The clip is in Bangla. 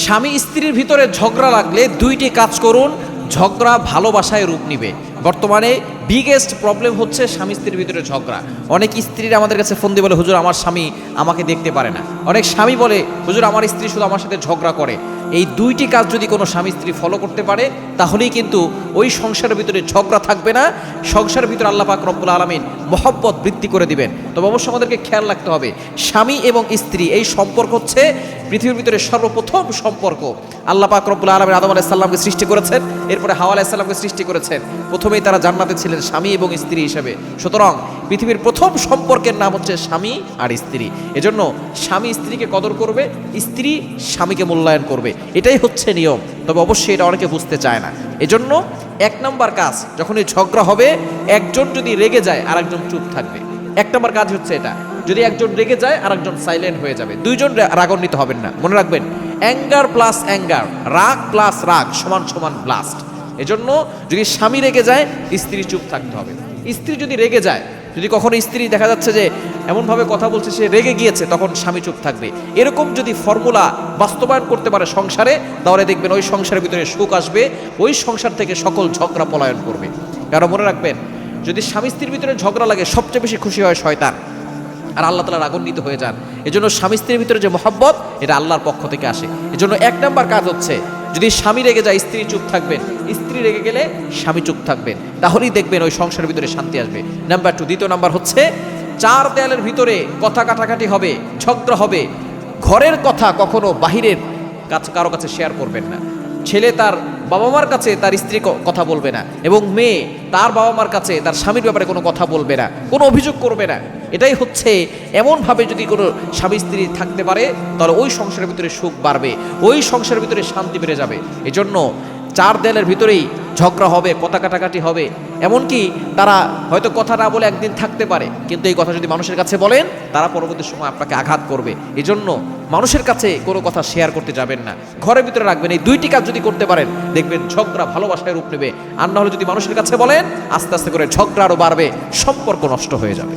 স্বামী স্ত্রীর ভিতরে ঝগড়া লাগলে দুইটি কাজ করুন, ঝগড়া ভালোবাসায় রূপ নিবে। বর্তমানে বিগেস্ট প্রবলেম হচ্ছে স্বামী স্ত্রীর ভিতরে ঝগড়া। অনেক স্ত্রীরা আমাদের কাছে ফোন দিয়ে বলে, হুজুর আমার স্বামী আমাকে দেখতে পারে না। অনেক স্বামী বলে, হুজুর আমার স্ত্রী শুধু আমার সাথে ঝগড়া করে। এই দুইটি কাজ যদি কোনো স্বামী স্ত্রী ফলো করতে পারে, তাহলেই কিন্তু ওই সংসারের ভিতরে ঝগড়া থাকবে না। সংসারের ভিতরে আল্লাহ পাক রব্বুল আলামিন মহব্বত বৃদ্ধি করে দিবেন। তবে অবশ্যই আমাদেরকে খেয়াল রাখতে হবে, স্বামী এবং স্ত্রী এই সম্পর্ক হচ্ছে পৃথিবীর ভিতরে সর্বপ্রথম সম্পর্ক। আল্লাহ পাক রব্বুল আলামিন আদম আলাইহিস সালামকে সৃষ্টি করেছেন, এরপরে হাওয়া আলাইহিস সালামকে সৃষ্টি করেছেন। প্রথমেই তারা জান্নাতে ছিলেন স্বামী এবং স্ত্রী হিসেবে। সুতরাং পৃথিবীর প্রথম সম্পর্কের নাম হচ্ছে স্বামী আর স্ত্রী। এজন্য স্বামী স্ত্রীকে কদর করবে, স্ত্রী স্বামীকে মূল্যায়ন করবে, এটাই হচ্ছে নিয়ম। তবে অবশ্যই এটা অনেকে বুঝতে চায় না। এজন্য এক নম্বর কাজ, যখনই ঝগড়া হবে, একজন যদি রেগে যায় আর একজন চুপ থাকবে। এক নম্বর কাজ হচ্ছে এটা। যদি একজন রেগে যায় আর একজন সাইলেন্ট হয়ে যাবে, দুইজন রাগান্বিত হবেন না। মনে রাখবেন, অ্যাঙ্গার প্লাস অ্যাঙ্গার, রাগ প্লাস রাগ সমান সমান ব্লাস্ট। এজন্য যদি স্বামী রেগে যায়, স্ত্রী চুপ থাকতে হবে। স্ত্রী যদি রেগে যায়, যদি কখনো স্ত্রী দেখা যাচ্ছে যে এমনভাবে কথা বলছে সে রেগে গিয়েছে, তখন স্বামী চুপ থাকবে। এরকম যদি ফর্মুলা বাস্তবায়ন করতে পারে সংসারে, তাহলে দেখবেন ওই সংসারের ভিতরে সুখ আসবে, ওই সংসার থেকে সকল ঝগড়া পলায়ন করবে। কারণ মনে রাখবেন, যদি স্বামী স্ত্রীর ভিতরে ঝগড়া লাগে, সবচেয়ে বেশি খুশি হয় শয়তান, আর আল্লাহ তাআলা রাগান্বিত হয়ে যান। এজন্য স্বামী স্ত্রীর ভিতরে যে মহব্বত, এটা আল্লাহর পক্ষ থেকে আসে। এজন্য এক নাম্বার কাজ হচ্ছে, যদি স্বামী রেগে যায় স্ত্রী চুপ থাকবেন, স্ত্রী রেগে গেলে স্বামী চুপ থাকবেন, তাহলেই দেখবেন ওই সংসারের ভিতরে শান্তি আসবে। নাম্বার 2, দ্বিতীয় নাম্বার হচ্ছে, চার দেয়ালের ভিতরে কথা কাটাকাটি হবে, ঝগড়া হবে, ঘরের কথা কখনো বাহিরের কাছে কারো কাছে শেয়ার করবেন না। ছেলে তার বাবা মার কাছে তার স্ত্রী কথা বলবে না, এবং মেয়ে তার বাবা মার কাছে তার স্বামীর ব্যাপারে কোনো কথা বলবে না, কোনো অভিযোগ করবে না। এটাই হচ্ছে, এমনভাবে যদি কোনো স্বামী স্ত্রী থাকতে পারে, তাহলে ওই সংসারের ভিতরে সুখ বাড়বে, ওই সংসারের ভিতরে শান্তি বেড়ে যাবে। এজন্য চার দেয়ালের ভিতরেই ঝগড়া হবে, কথা কাটাকাটি হবে। এমনকি তারা হয়তো কথা না বলে একদিন থাকতে পারে, কিন্তু এই কথা যদি মানুষের কাছে বলেন, তারা পরবর্তী সময় আপনাকে আঘাত করবে। এজন্য মানুষের কাছে কোনো কথা শেয়ার করতে যাবেন না, ঘরের ভিতরে রাখবেন। এই দুইটি কাজ যদি করতে পারেন, দেখবেন ঝগড়া ভালোবাসায় রূপ নেবে। আর না হলে যদি মানুষের কাছে বলেন, আস্তে আস্তে করে ঝগড়া আরও বাড়বে, সম্পর্ক নষ্ট হয়ে যাবে।